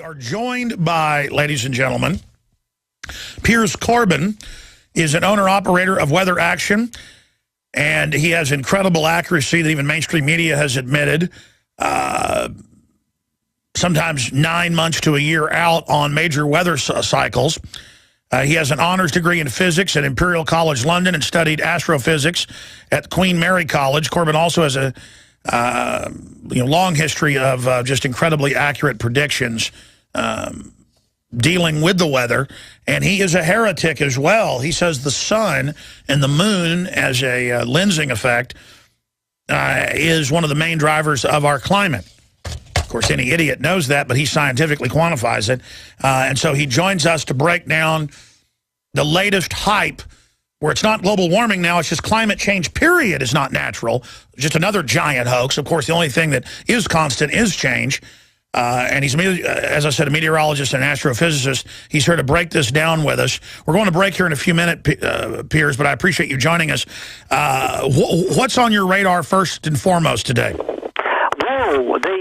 are joined by, ladies and gentlemen, Piers Corbyn is an owner-operator of WeatherAction, and he has incredible accuracy that even mainstream media has admitted, sometimes 9 months to a year out on major weather cycles. He has an honors degree in physics at Imperial College London and studied astrophysics at Queen Mary College. Corbyn also has a long history of just incredibly accurate predictions dealing with the weather, and he is a heretic as well. He says the sun and the moon as a lensing effect is one of the main drivers of our climate. Of course, any idiot knows that, but he scientifically quantifies it. And so he joins us to break down the latest hype, where it's not global warming now, it's just climate change, period, is not natural. Just another giant hoax. Of course, the only thing that is constant is change. And he's, as I said, a meteorologist and an astrophysicist. He's here to break this down with us. We're going to break here in a few minutes, Piers, but I appreciate you joining us. What's on your radar first and foremost today? Well, the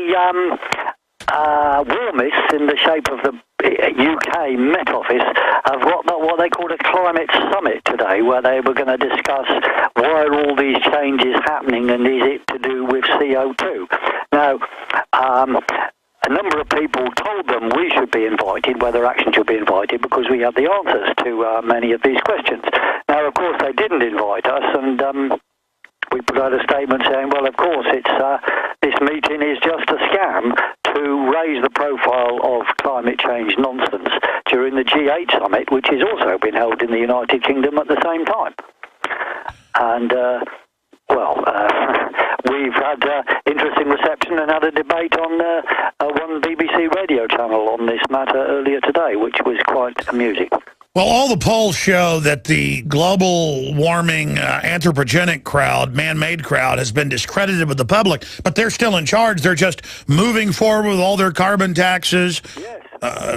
warmists in the shape of the UK Met Office have got what they called a climate summit today, where they were going to discuss why are all these changes happening and is it to do with CO2. Now, a number of people told them we should be invited, WeatherAction should be invited, because we have the answers to many of these questions. Now, of course, they didn't invite us, and we put out a statement saying, well, of course, this meeting is just a scam to raise the profile of climate change nonsense during the G8 summit, which has also been held in the United Kingdom at the same time. And, we've had interesting reception and had a debate on one BBC radio channel on this matter earlier today, which was quite amusing. Well, all the polls show that the global warming anthropogenic crowd, man-made crowd, has been discredited with the public, but they're still in charge. They're just moving forward with all their carbon taxes. Yes.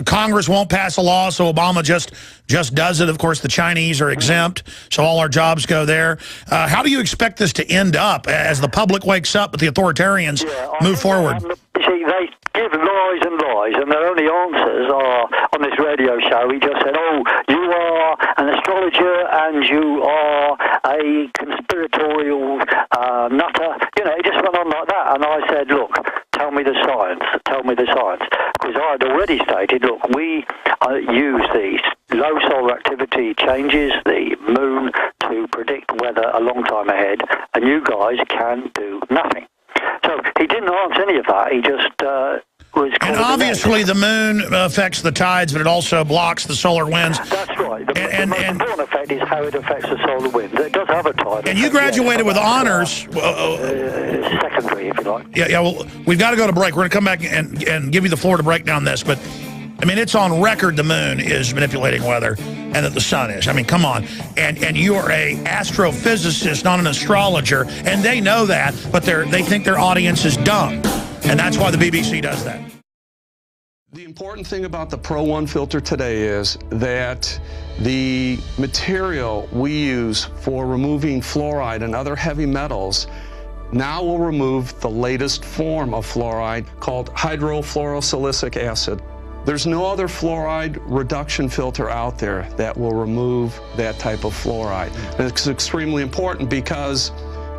Congress won't pass a law, so Obama just does it. Of course, the Chinese are exempt, so all our jobs go there. How do you expect this to end up as the public wakes up, but the authoritarians move forward? See, they give lies and lies, and their only answers are, on this radio show, he just said, oh, you are an astrologer and you are a conspiratorial nutter. You know, he just went on like that, and I said, look, tell me the science, because I had already stated, look, we use these low solar activity changes, the moon, to predict weather a long time ahead, and you guys can do nothing. So he didn't answer any of that. He just was... And obviously the moon affects the tides, but it also blocks the solar winds. That's right. The most important effect is how it affects the solar winds. It does have a tide. And you graduated with honors. Secondary, if you like. Yeah, well, we've got to go to break. We're going to come back and give you the floor to break down this, but... I mean, it's on record the moon is manipulating weather and that the sun is. I mean, come on. And you are a astrophysicist, not an astrologer, and they know that, but they think their audience is dumb. And that's why the BBC does that. The important thing about the Pro 1 filter today is that the material we use for removing fluoride and other heavy metals now will remove the latest form of fluoride called hydrofluorosilicic acid. There's no other fluoride reduction filter out there that will remove that type of fluoride. And it's extremely important because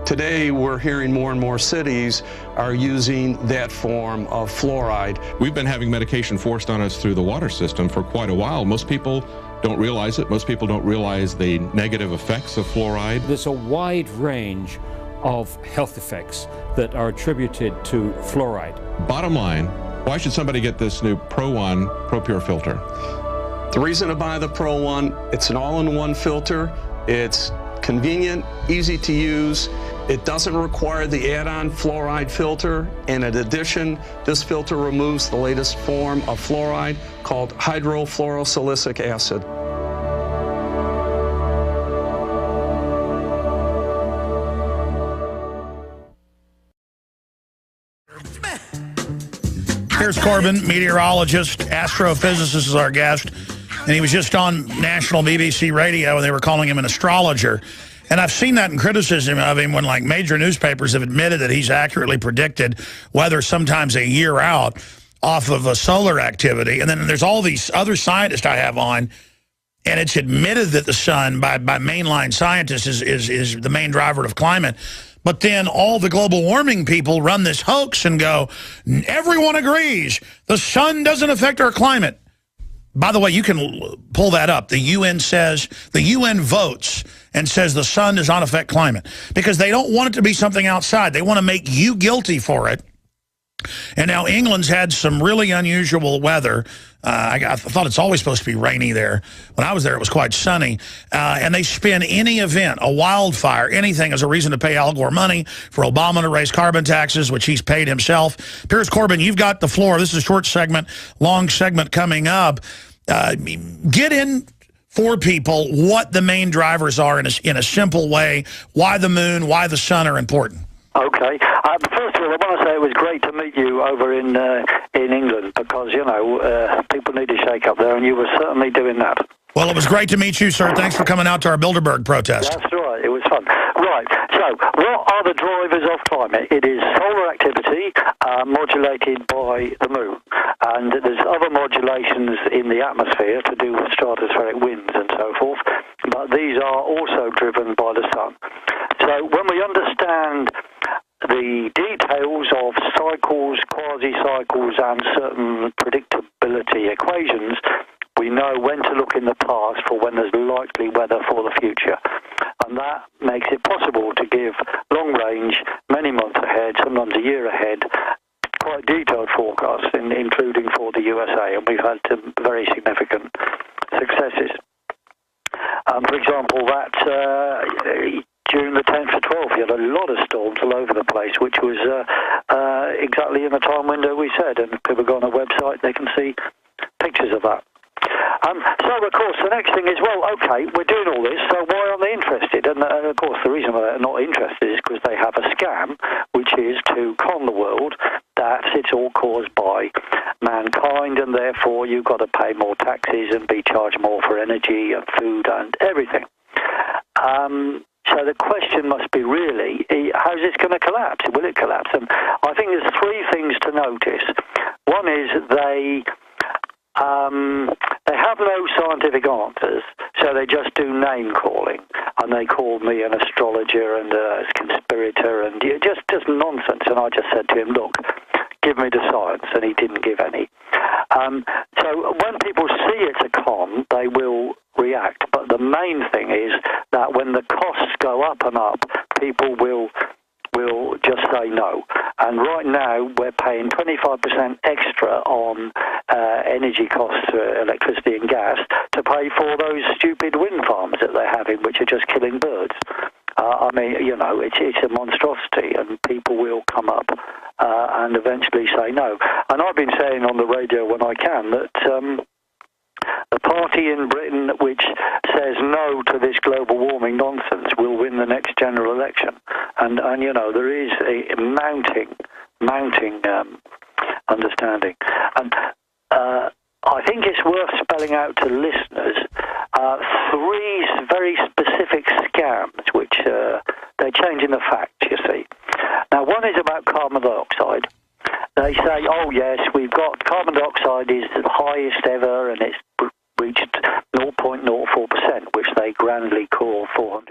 today we're hearing more and more cities are using that form of fluoride. We've been having medication forced on us through the water system for quite a while. Most people don't realize it. Most people don't realize the negative effects of fluoride. There's a wide range of health effects that are attributed to fluoride. Bottom line, why should somebody get this new Pro 1 Pro Pure filter? The reason to buy the Pro 1, it's an all-in-one filter. It's convenient, easy to use. It doesn't require the add-on fluoride filter. And in addition, this filter removes the latest form of fluoride called hydrofluorosilicic acid. Piers Corbyn, meteorologist, astrophysicist, is our guest. And he was just on national BBC radio, and they were calling him an astrologer. And I've seen that in criticism of him when, like, major newspapers have admitted that he's accurately predicted weather sometimes a year out. off of solar activity. And then there's all these other scientists I have on, and it's admitted that the sun, by mainline scientists, is the main driver of climate. But then all the global warming people run this hoax and go, everyone agrees, the sun doesn't affect our climate. By the way, you can pull that up. The UN votes and says the sun does not affect climate because they don't want it to be something outside. They want to make you guilty for it. And now England's had some really unusual weather. I thought it's always supposed to be rainy there. When I was there, it was quite sunny. And they spin any event, a wildfire, anything as a reason to pay Al Gore money for Obama to raise carbon taxes, which he's paid himself. Piers Corbyn, you've got the floor. This is a short segment, long segment coming up. Get in for people what the main drivers are in a simple way, why the moon, why the sun are important. Okay. First of all, I want to say it was great to meet you over in England because, you know, people need to shake up there, and you were certainly doing that. Well, it was great to meet you, sir. Thanks for coming out to our Bilderberg protest. That's right. It was fun. Right. So, what are the drivers of climate? It is solar activity modulated by the moon. And there's other modulations in the atmosphere to do with stratospheric winds and so forth. But these are also driven by the sun. So, when we understand the details of cycles, quasi-cycles, and certain predictability equations, we know when to look in the past for when there's likely weather for the future. And that makes it possible to give long range, many months ahead, sometimes a year ahead, quite detailed forecasts, including for the USA. And we've had some very significant successes. For example, June the 10th to 12th, you had a lot of storms all over the place, which was exactly in the time window we said. And if people go on our website, they can see pictures of that. So, of course, the next thing is, well, okay, we're doing all this, so why aren't they interested? And, of course, the reason why they're not interested is because they have a scam, which is to con the world that it's all caused by mankind, and therefore you've got to pay more taxes and be charged more for energy and food and everything. So the question must be really, how's this going to collapse? Will it collapse? And I think there's three things to notice. One is they have no scientific answers, so they just do name-calling. And they called me an astrologer and a conspirator and just nonsense. And I just said to him, look, give me the science, and he didn't give any. So when people see it's a con, they will react. But the main thing is that when the costs go up and up, people will just say no. And right now, we're paying 25% extra on energy costs, electricity and gas, to pay for those stupid wind farms that they're having, which are just killing birds. I mean, you know, it's a monstrosity, and people will come up and eventually say no. And I've been saying on the radio when I can that the party in Britain which says no to this global warming nonsense will win the next general election. And you know, there is a mounting understanding. And I think it's worth spelling out to listeners three very specific scams, which they're changing the facts, you see. Now, one is about carbon dioxide. They say, oh, yes, we've got carbon dioxide is the highest ever, and it's reached 0.04%, which they grandly call 400.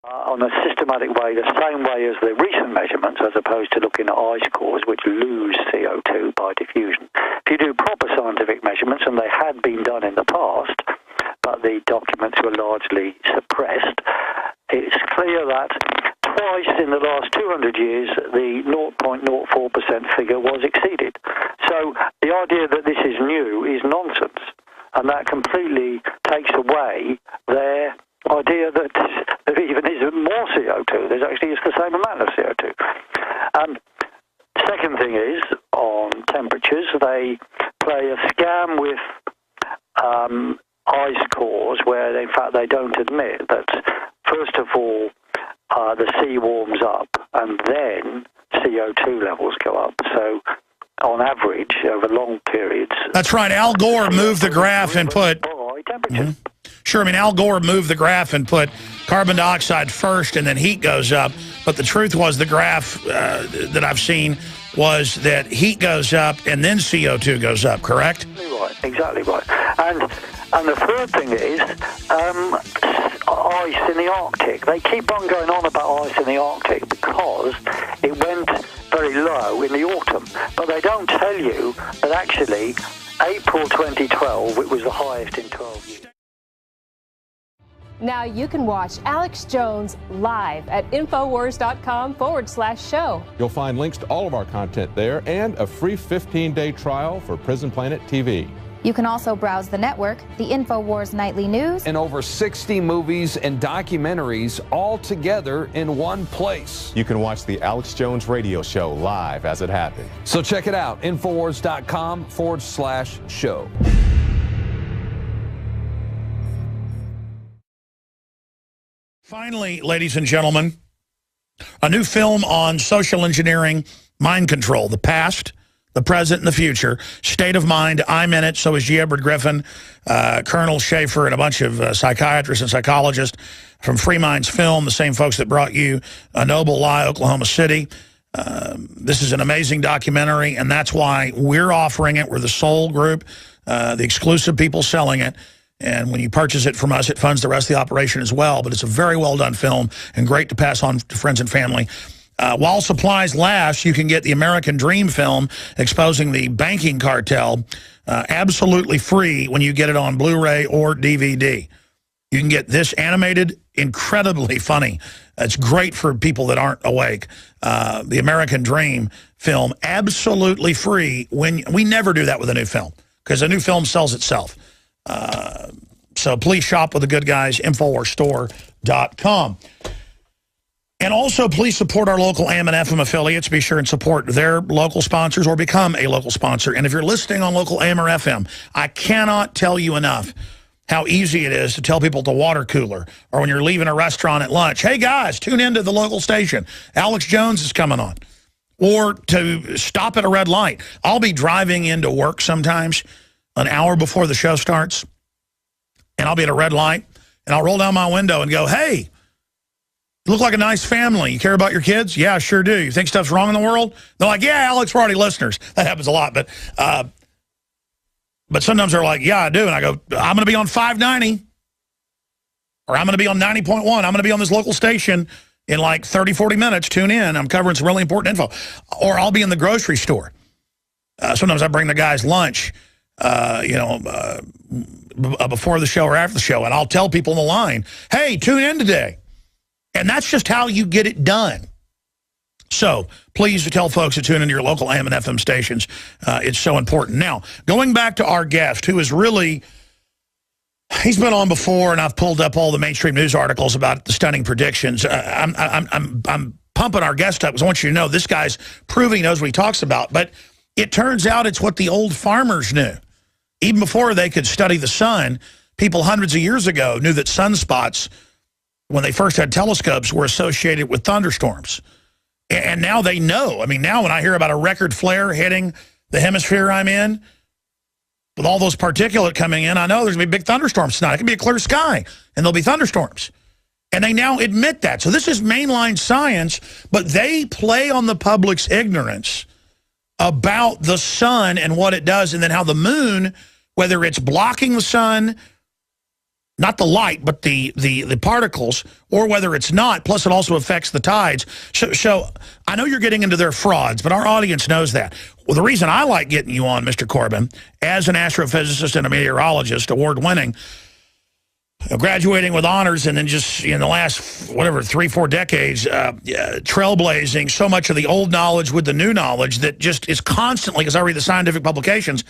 On a systematic way, the same way as the recent measurements, as opposed to looking at ice cores, which lose CO2 by diffusion. If you do proper scientific measurements, and they had been done in the past, but the documents were largely suppressed, it's clear that twice in the last 200 years, the 0.04% figure was exceeded. So the idea that this is new is nonsense, and that completely takes away their idea that there even is more CO2. There's actually it's the same amount of CO2. Second thing is, on temperatures, they play a scam with ice cores where, in fact, they don't admit that, first of all, the sea warms up and then CO2 levels go up. So, on average, over long periods... That's right. Al Gore moved the graph and put... ...by temperature. Mm-hmm. Sure, I mean, Al Gore moved the graph and put carbon dioxide first and then heat goes up. But the truth was the graph that I've seen was that heat goes up and then CO2 goes up, correct? Exactly right. And the third thing is ice in the Arctic. They keep on going on about ice in the Arctic because it went very low in the autumn. But they don't tell you that actually April 2012, it was the highest in 12 years. Now you can watch Alex Jones live at Infowars.com/show. You'll find links to all of our content there and a free 15-day trial for Prison Planet TV. You can also browse the network, the InfoWars Nightly News, and over 60 movies and documentaries all together in one place. You can watch the Alex Jones radio show live as it happened. So check it out, Infowars.com/show. Finally, ladies and gentlemen, a new film on social engineering, mind control, the past, the present, and the future. State of Mind. I'm in it. So is G. Edward Griffin, Colonel Schaefer, and a bunch of psychiatrists and psychologists from Free Minds Film, the same folks that brought you A Noble Lie, Oklahoma City. This is an amazing documentary, and that's why we're offering it. We're the sole group, the exclusive people selling it. And when you purchase it from us, it funds the rest of the operation as well. But it's a very well-done film and great to pass on to friends and family. While supplies last, you can get the American Dream film exposing the banking cartel absolutely free when you get it on Blu-ray or DVD. You can get this animated, incredibly funny. It's great for people that aren't awake. The American Dream film, absolutely free. When we never do that with a new film because a new film sells itself. So please shop with the good guys, InfoWarsStore.com. And also, please support our local AM and FM affiliates. Be sure and support their local sponsors or become a local sponsor. And if you're listening on local AM or FM, I cannot tell you enough how easy it is to tell people at the water cooler or when you're leaving a restaurant at lunch, hey, guys, tune into the local station. Alex Jones is coming on. Or to stop at a red light. I'll be driving into work sometimes an hour before the show starts, and I'll be at a red light, and I'll roll down my window and go, hey, you look like a nice family. You care about your kids? Yeah, I sure do. You think stuff's wrong in the world? They're like, yeah, Alex, we're already listeners. That happens a lot. But sometimes they're like, yeah, I do. And I go, I'm going to be on 590, or I'm going to be on 90.1. I'm going to be on this local station in like 30, 40 minutes. Tune in. I'm covering some really important info. Or I'll be in the grocery store. Sometimes I bring the guys lunch, before the show or after the show, and I'll tell people in the line, hey, tune in today. And that's just how you get it done. So please tell folks to tune into your local AM and FM stations. It's so important. Now, going back to our guest, who is really, he's been on before, and I've pulled up all the mainstream news articles about the stunning predictions. I'm pumping our guest up because I want you to know this guy's proving he knows what he talks about. But it turns out it's what the old farmers knew. Even before they could study the sun, people hundreds of years ago knew that sunspots, when they first had telescopes, were associated with thunderstorms. And now they know. I mean, now when I hear about a record flare hitting the hemisphere I'm in, with all those particulate coming in, I know there's going to be big thunderstorms tonight. It can be a clear sky, and there'll be thunderstorms. And they now admit that. So this is mainline science, but they play on the public's ignorance about the sun and what it does, and then how the moon, whether it's blocking the sun, not the light, but the particles, or whether it's not, plus it also affects the tides. So I know you're getting into their frauds, but our audience knows that. Well, the reason I like getting you on, Mr. Corbyn, as an astrophysicist and a meteorologist, award-winning, graduating with honors, and then just in the last, 3-4 decades, trailblazing so much of the old knowledge with the new knowledge that just is constantly, because I read the scientific publications,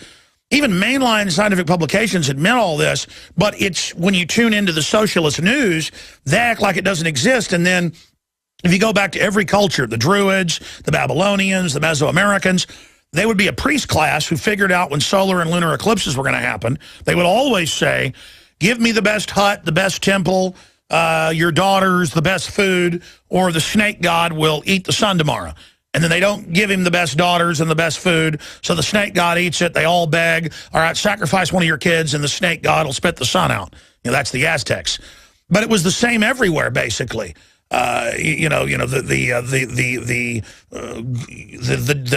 even mainline scientific publications admit all this, but it's when you tune into the socialist news, they act like it doesn't exist. And then if you go back to every culture, the Druids, the Babylonians, the Mesoamericans, they would be a priest class who figured out when solar and lunar eclipses were going to happen. They would always say, give me the best hut, the best temple, your daughters, the best food, or the snake god will eat the sun tomorrow. And then they don't give him the best daughters and the best food, so the snake god eats it. They all beg, all right, sacrifice one of your kids, and the snake god will spit the sun out. That's the Aztecs. But it was the same everywhere, basically. The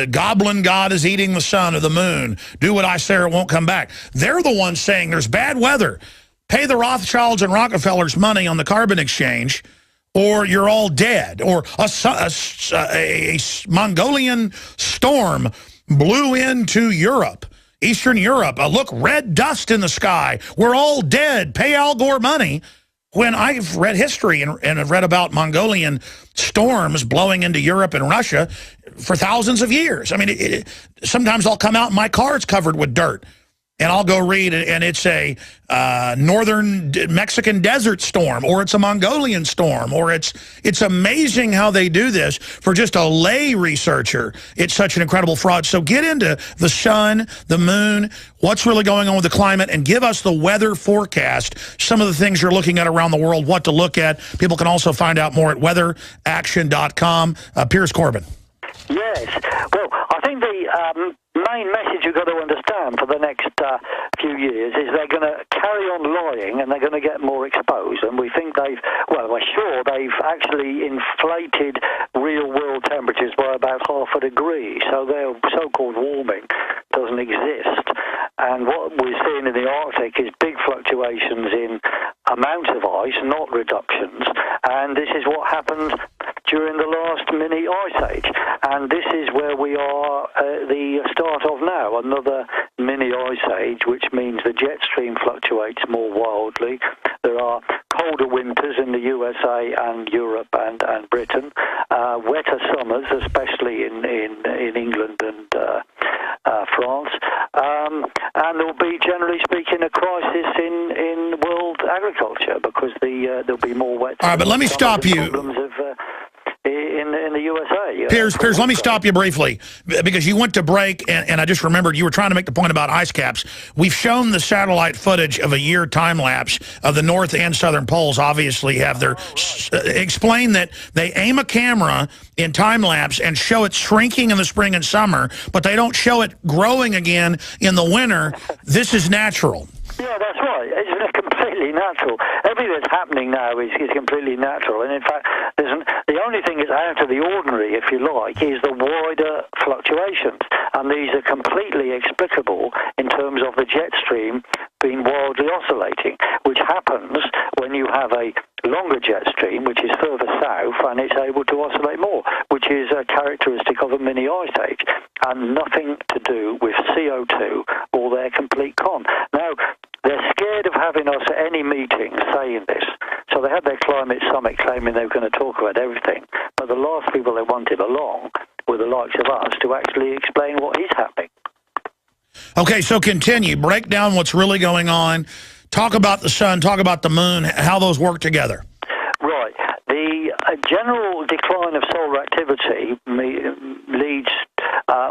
goblin god is eating the sun or the moon. Do what I say or it won't come back. They're the ones saying there's bad weather. Pay the Rothschilds and Rockefellers money on the carbon exchange, or you're all dead. Or a Mongolian storm blew into Europe, Eastern Europe. Look, red dust in the sky. We're all dead. Pay Al Gore money. When I've read history and have read about Mongolian storms blowing into Europe and Russia for thousands of years. I mean, sometimes I'll come out and my car's covered with dirt. And I'll go read it, and it's a northern Mexican desert storm, or it's a Mongolian storm, or it's amazing how they do this. For just a lay researcher, it's such an incredible fraud. So get into the sun, the moon, what's really going on with the climate, and give us the weather forecast, some of the things you're looking at around the world, what to look at. People can also find out more at WeatherAction.com. Piers Corbyn. Yes. Well, I think the main message you've got to understand for the next few years is they're going to carry on lying and they're going to get more exposed. And we think we're sure they've actually inflated real world temperatures by about half a degree. So their so-called warming doesn't exist. And what we're seeing in the Arctic is big fluctuations in amount of ice, not reductions. And this is what happened during the last mini ice age. And this is where we are at the start of now, another mini ice age, which means the jet stream fluctuates more wildly. There are colder winters in the USA and Europe and Britain, wetter summers, especially in England and France, and there will be, generally speaking, a crisis in world agriculture because there'll be more wet. All right, but let me stop you. In the USA. Piers, let me stop you briefly, because you went to break, and I just remembered you were trying to make the point about ice caps. We've shown the satellite footage of a year time-lapse of the North and Southern Poles obviously have their... explain that they aim a camera in time-lapse and show it shrinking in the spring and summer, but they don't show it growing again in the winter. This is natural. Yeah, that's right. It's completely natural. Everything that's happening now is completely natural. And in fact, the only thing that's out of the ordinary, if you like, is the wider fluctuations. And these are completely explicable in terms of the jet stream being wildly oscillating, which happens when you have a longer jet stream, which is further south, and it's able to oscillate more, which is a characteristic of a mini ice age, and nothing to do with CO2 or their complete con. Now, they're scared of having us at any meeting saying this. So they had their climate summit claiming they were going to talk about everything. But the last people they wanted along were the likes of us to actually explain what is happening. Okay, so continue. Break down what's really going on. Talk about the sun, talk about the moon, how those work together. Right. The general decline of solar activity leads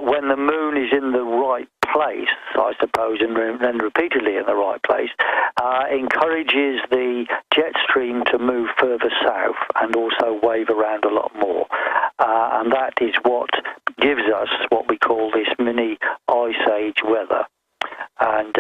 when the moon is in the right place, I suppose, and then repeatedly in the right place, encourages the jet stream to move further south and also wave around a lot more. And that is what gives us what we call this mini ice age weather. And,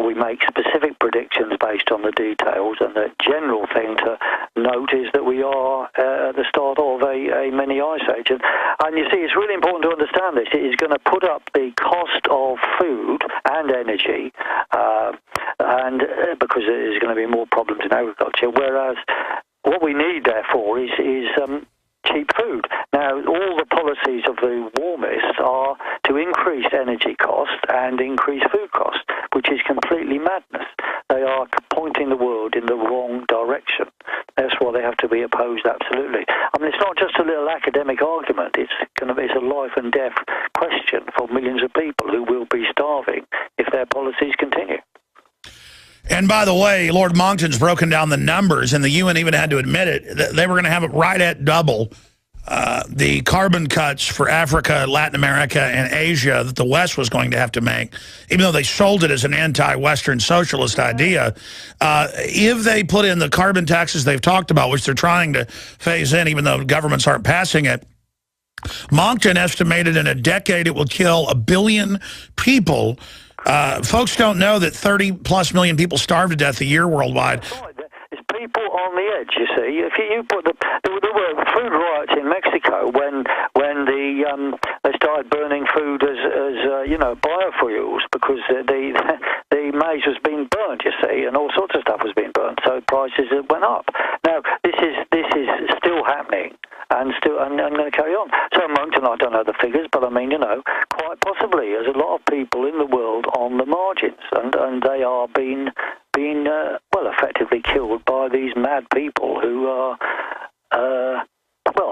we make specific predictions based on the details, and the general thing to note is that we are at the start of a mini ice age. And you see, it's really important to understand this. It is going to put up the cost of food and energy, and because there's going to be more problems in agriculture, whereas what we need, therefore, is cheap food. Now, all the policies of the warmist are to increase energy costs and increase food costs, which is completely madness. They are pointing the world in the wrong direction. That's why they have to be opposed, absolutely. I mean, it's not just a little academic argument. It's a life and death question for millions of people who will be starving if their policies continue. And by the way, Lord Monckton's broken down the numbers, and the UN even had to admit it. They were going to have it right at double the carbon cuts for Africa, Latin America, and Asia that the West was going to have to make, even though they sold it as an anti-Western socialist idea. If they put in the carbon taxes they've talked about, which they're trying to phase in, even though governments aren't passing it, Monckton estimated in a decade it will kill 1 billion people Folks don't know that 30+ million people starve to death a year worldwide. It's people on the edge, you see. If you put there were food riots in Mexico when they started burning food as biofuels because the maize was being burnt, you see, and all sorts of stuff was being burnt, so prices went up. Now this is still happening. And I'm going to carry on. So Moncton, I don't know the figures, but I mean, quite possibly there's a lot of people in the world on the margins, and they are being effectively killed by these mad people who are,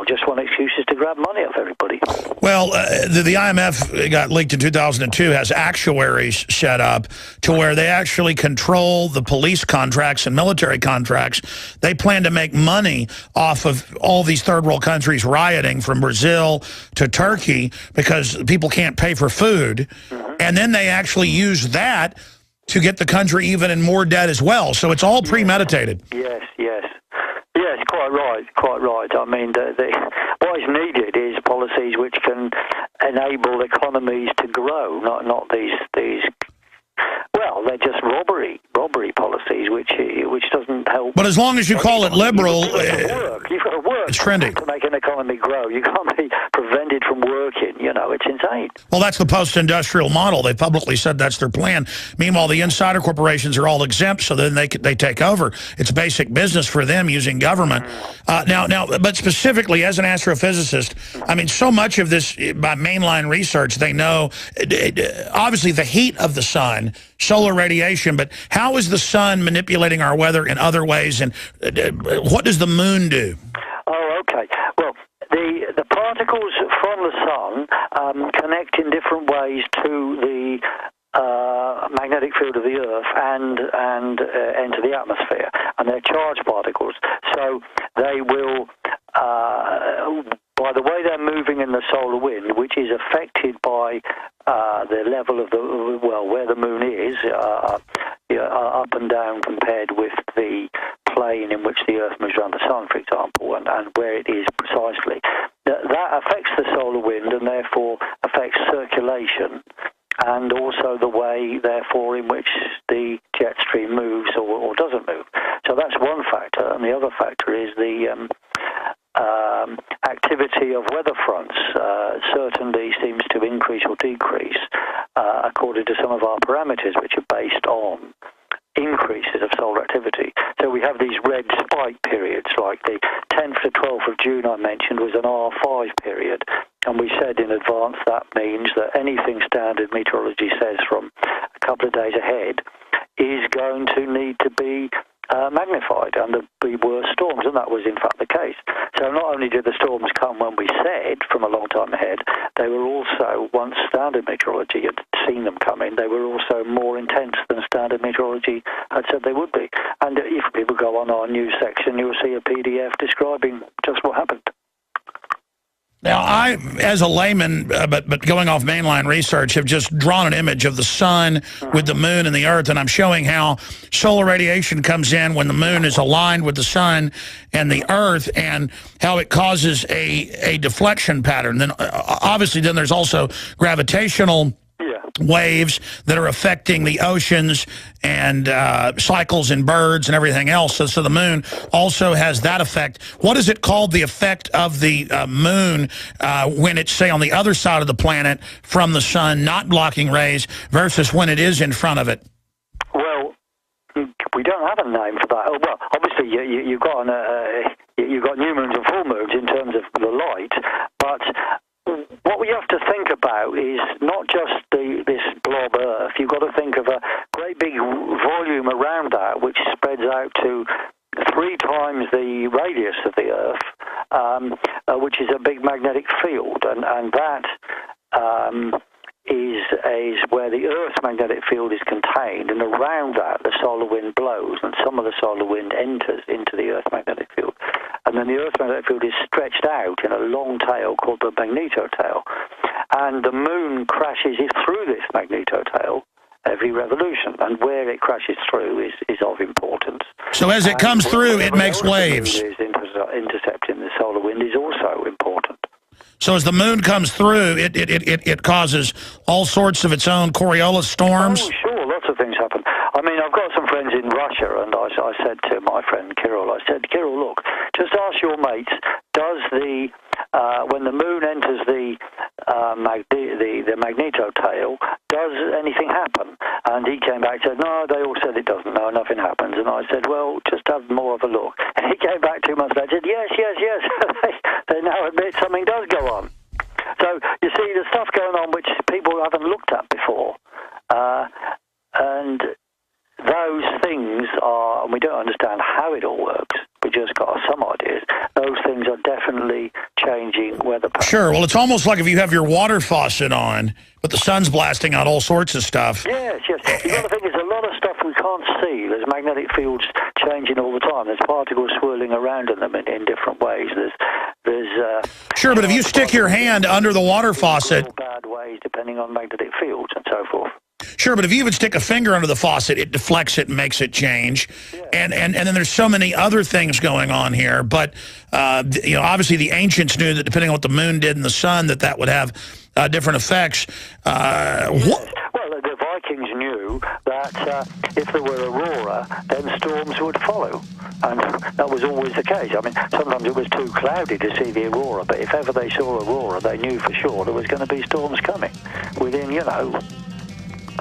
just want excuses to grab money off everybody. Well, the IMF got leaked in 2002, has actuaries set up to where they actually control the police contracts and military contracts. They plan to make money off of all these third world countries rioting from Brazil to Turkey because people can't pay for food. Mm-hmm. And then they actually use that to get the country even in more debt as well. So it's all premeditated. Yes. Yes, quite right. I mean, what is needed is policies which can enable economies to grow, not these. Well, they're just robbery policies, which doesn't help. But as long as you call it liberal, you've got to work. It's trendy To make an economy grow, you can't be prevented from working. It's insane. Well, that's the post-industrial model. They publicly said that's their plan. Meanwhile, the insider corporations are all exempt, so then they take over. It's basic business for them using government. But specifically, as an astrophysicist, I mean, so much of this, by mainline research, they know, obviously, the heat of the sun, solar radiation, but how is the sun manipulating our weather in other ways, and what does the moon do? Oh, okay. Well, the particles from the sun connect in different ways to the magnetic field of the Earth and enter the atmosphere, and they're charged particles. So they will, by the way they're moving in the solar wind, which is affected by the level of where the moon is, up and down compared with the plane in which the Earth moves around the sun, for example, and where it is precisely. That affects the solar wind and therefore affects circulation, and also the way, therefore, in which the jet stream moves or doesn't move. So that's one factor, and the other factor is the activity of weather fronts certainly seems to increase or decrease according to some of our parameters, which are based on increases of solar activity. So we have these red spike periods, like the 10th to 12th of June I mentioned was an R5 period, and we said in advance that means that anything standard meteorology says from a couple of days ahead is going to need to be magnified, and there'll be worse storms, and that was in fact the case. So not only did the storms come when we said from a long time ahead, they were also, once standard meteorology had seen them coming, they were also more intense than standard meteorology had said they would be. And if people go on our news section, you'll see a PDF describing just what happened. Now, I, as a layman, but going off mainline research, have just drawn an image of the sun with the moon and the Earth, and I'm showing how solar radiation comes in when the moon is aligned with the sun and the Earth, and how it causes a deflection pattern. Then, obviously, then there's also gravitational waves that are affecting the oceans and cycles in birds and everything else. So the moon also has that effect. What is it called, the effect of the moon when it's, say, on the other side of the planet from the sun, not blocking rays, versus when it is in front of it? Well, we don't have a name for that. Well, obviously you've got new moons and full moons in terms of the light, but what we have to think about is not just this blob Earth. You've got to think of a great big volume around that, which spreads out to 3 times the radius of the Earth, which is a big magnetic field, and that is where the Earth's magnetic field is contained, and around that the solar wind blows, and some of the solar wind enters into the Earth's magnetic field. And then the Earth's magnetic field is stretched out in a long tail called the magnetotail. And the moon crashes through this magnetotail every revolution, and where it crashes through is of importance. So as it comes through, it makes waves. Intercepting the solar wind is also important. So as the moon comes through, it causes all sorts of its own Coriolis storms? Oh, sure, lots of things happen. I mean, I've got some friends in Russia, and I said to my friend Kirill, Kirill, look, just ask your mates, does when the moon enters the magnetotail, does anything happen? And he came back and said, no, they all said it doesn't. No, nothing happens. And I said, well, just have more of a look. And he came back 2 months later and said, yes. they now admit something does go on. So, you see, there's stuff going on which people haven't looked at before. And those things are, and we don't understand how it all works. We just got some ideas. Those things are definitely changing weather patterns. Sure. Well, it's almost like if you have your water faucet on, but the sun's blasting out all sorts of stuff. Yes. You've got to think there's a lot of stuff we can't see. There's magnetic fields changing all the time. There's particles swirling around in them in different ways. There's sure, but if you stick your hand under the water faucet, bad ways depending on magnetic fields and so forth. Sure, but if you even stick a finger under the faucet, it deflects it and makes it change. Yeah. And then there's so many other things going on here. But, obviously the ancients knew that depending on what the moon did and the sun, that would have different effects. Well, the Vikings knew that if there were aurora, then storms would follow. And that was always the case. I mean, sometimes it was too cloudy to see the aurora, but if ever they saw aurora, they knew for sure there was going to be storms coming within,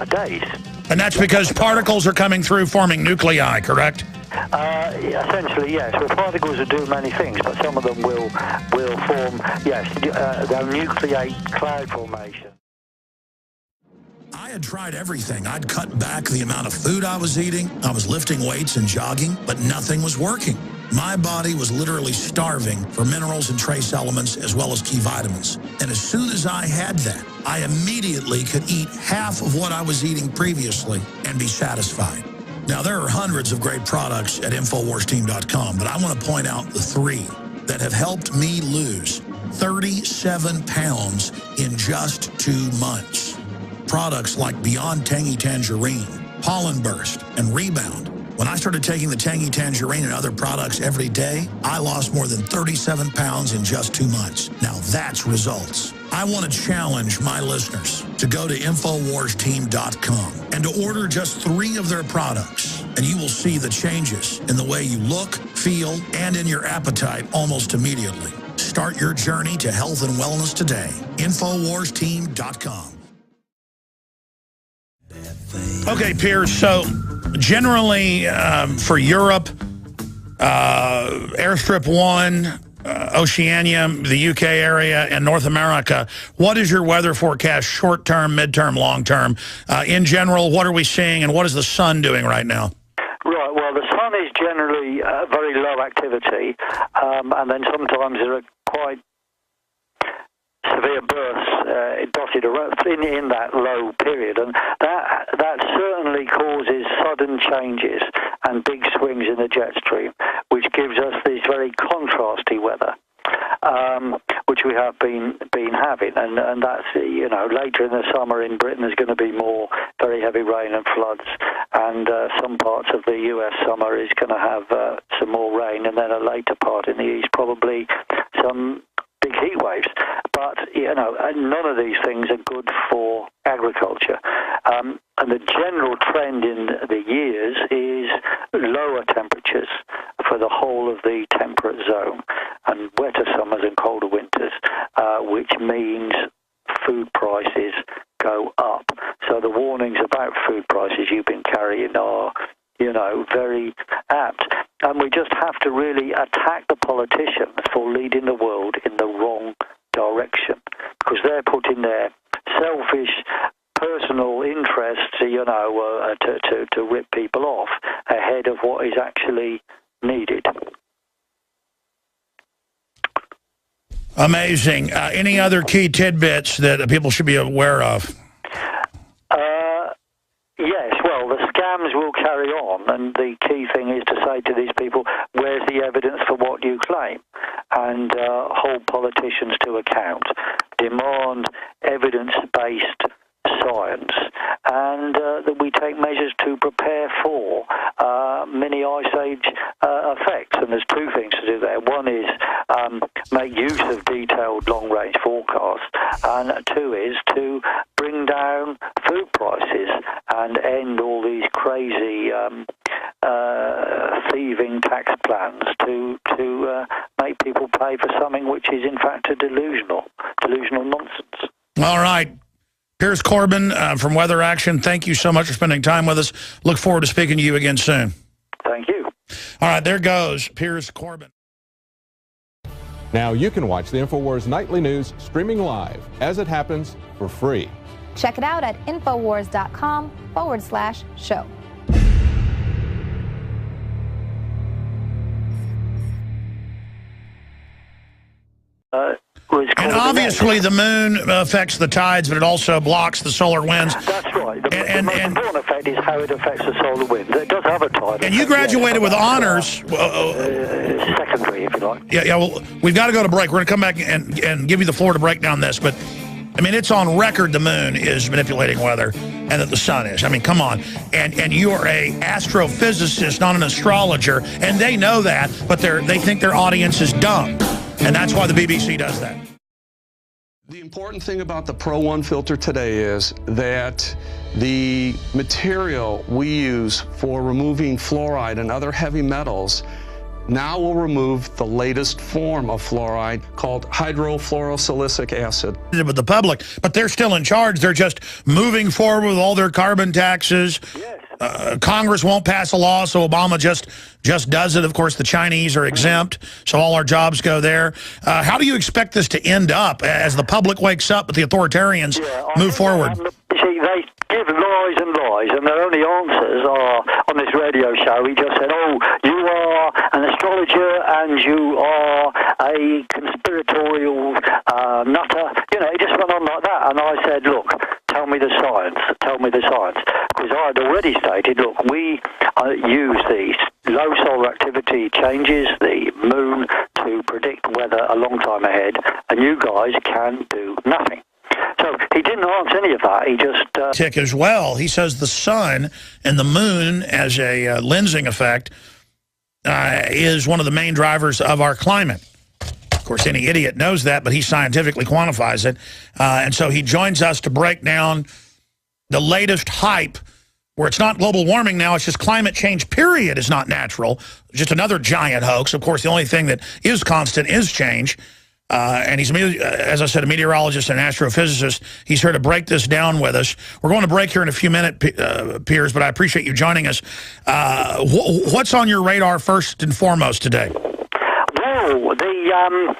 days. And that's because particles are coming through forming nuclei, correct? Essentially, yes. Well, particles will do many things, but some of them will form, they'll nucleate cloud formation. I had tried everything. I'd cut back the amount of food I was eating. I was lifting weights and jogging, but nothing was working. My body was literally starving for minerals and trace elements as well as key vitamins. And as soon as I had that, I immediately could eat half of what I was eating previously and be satisfied. Now, there are hundreds of great products at InfoWarsTeam.com, but I want to point out the 3 that have helped me lose 37 pounds in just 2 months. Products like Beyond Tangy Tangerine, Pollen Burst, and Rebound. When I started taking the Tangy Tangerine and other products every day, I lost more than 37 pounds in just 2 months. Now that's results. I want to challenge my listeners to go to InfoWarsTeam.com and to order just 3 of their products, and you will see the changes in the way you look, feel, and in your appetite almost immediately. Start your journey to health and wellness today. InfoWarsTeam.com. Okay, Piers, so generally for Europe, Airstrip 1, Oceania, the UK area, and North America, what is your weather forecast short-term, mid-term, long-term? In general, what are we seeing, and what is the sun doing right now? Right, well, the sun is generally very low activity, and then sometimes there are quite severe bursts dotted around in that low period, and that certainly causes sudden changes and big swings in the jet stream, which gives us this very contrasty weather, which we have been having, and that's, later in the summer in Britain there's going to be more very heavy rain and floods, and some parts of the US summer is going to have some more rain, and then a later part in the east probably some big heat waves. But, none of these things are good for agriculture. And the general trend in the years is lower temperatures for the whole of the temperate zone, and wetter summers and colder winters, which means food prices go up. So the warnings about food prices you've been carrying are, very apt. And we just have to really attack the politicians for leading the world in the wrong direction, because they're putting their selfish personal interests, to rip people off ahead of what is actually needed. Amazing. Any other key tidbits that people should be aware of? Yes, well, the scams will carry on, and the key thing is to say to these people, where's the evidence for what you claim? And hold politicians to account. Demand evidence-based science, and that we take measures to prepare for mini ice age effects. And there's 2 things to do there. One is make use of detailed long-range forecasts and two is to bring down food prices and end all these crazy thieving tax plans to make people pay for something which is in fact a delusional nonsense. All right. Piers Corbyn from WeatherAction, thank you so much for spending time with us. Look forward to speaking to you again soon. Thank you. All right, there goes Piers Corbyn. Now you can watch the InfoWars Nightly News streaming live as it happens for free. Check it out at Infowars.com/show. And obviously the moon affects the tides, but it also blocks the solar winds. That's right. The most important effect is how it affects the solar winds. It does have a tide. And you graduated with honors. Secondary, if you like. Yeah, well, we've got to go to break. We're going to come back and give you the floor to break down this. But, I mean, it's on record the moon is manipulating weather and that the sun is. I mean, come on. And you are a astrophysicist, not an astrologer. And they know that, but they think their audience is dumb. And that's why the BBC does that. The important thing about the Pro 1 filter today is that the material we use for removing fluoride and other heavy metals now will remove the latest form of fluoride called hydrofluorosilicic acid. With the public, but they're still in charge. They're just moving forward with all their carbon taxes. Yes. Congress won't pass a law, so Obama just does it. Of course, the Chinese are exempt, so all our jobs go there. How do you expect this to end up as the public wakes up, but the authoritarians move forward? See, they give lies and lies, and their only answers are, on this radio show, he just said, oh, you are an astrologer and you are a conspiratorial nutter. You know, he just went on like that, and I said, look, tell me the science, because I had already stated, look, we use these low solar activity changes, the moon, to predict weather a long time ahead, and you guys can do nothing. So he didn't answer any of that. He just... Tick as well. He says the sun and the moon as a lensing effect is one of the main drivers of our climate. Of course, any idiot knows that, but he scientifically quantifies it. And so he joins us to break down the latest hype, where it's not global warming now, it's just climate change, period, is not natural. Just another giant hoax. Of course, the only thing that is constant is change. And he's, as I said, a meteorologist and an astrophysicist. He's here to break this down with us. We're going to break here in a few minutes, Piers, but I appreciate you joining us. What's on your radar first and foremost today? Well, the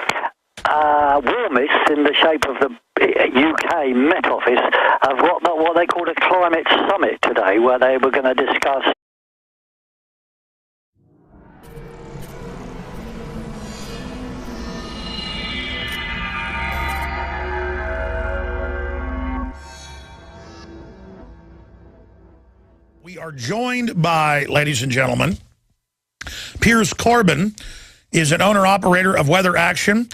warmists in the shape of the UK Met Office have got what they called a climate summit today, where they were going to discuss We are joined by, ladies and gentlemen, Piers Corbyn is an owner-operator of WeatherAction,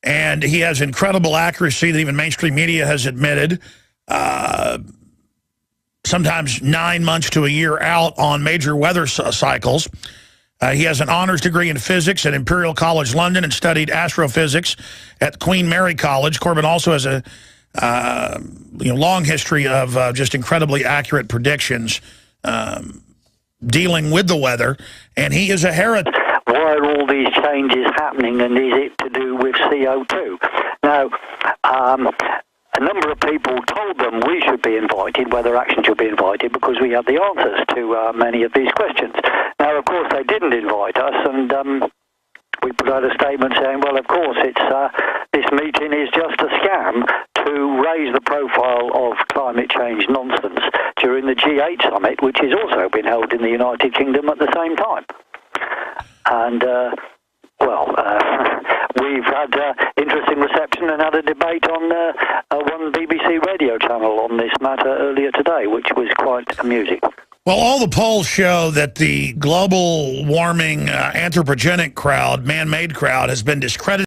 and he has incredible accuracy that even mainstream media has admitted, sometimes 9 months to a year out on major weather cycles. He has an honors degree in physics at Imperial College London and studied astrophysics at Queen Mary College. Corbyn also has a long history of just incredibly accurate predictions dealing with the weather, and he is a heretic. Why are all these changes happening, and is it to do with CO2? Now, a number of people told them we should be invited, WeatherAction should be invited, because we have the answers to many of these questions. Now, of course, they didn't invite us, and we put out a statement saying, well, of course, this meeting is just a scam to raise the profile of climate change nonsense during the G8 summit, which has also been held in the United Kingdom at the same time. And, we've had interesting reception and had a debate on one BBC radio channel on this matter earlier today, which was quite amusing. Well, all the polls show that the global warming anthropogenic crowd, man-made crowd, has been discredited.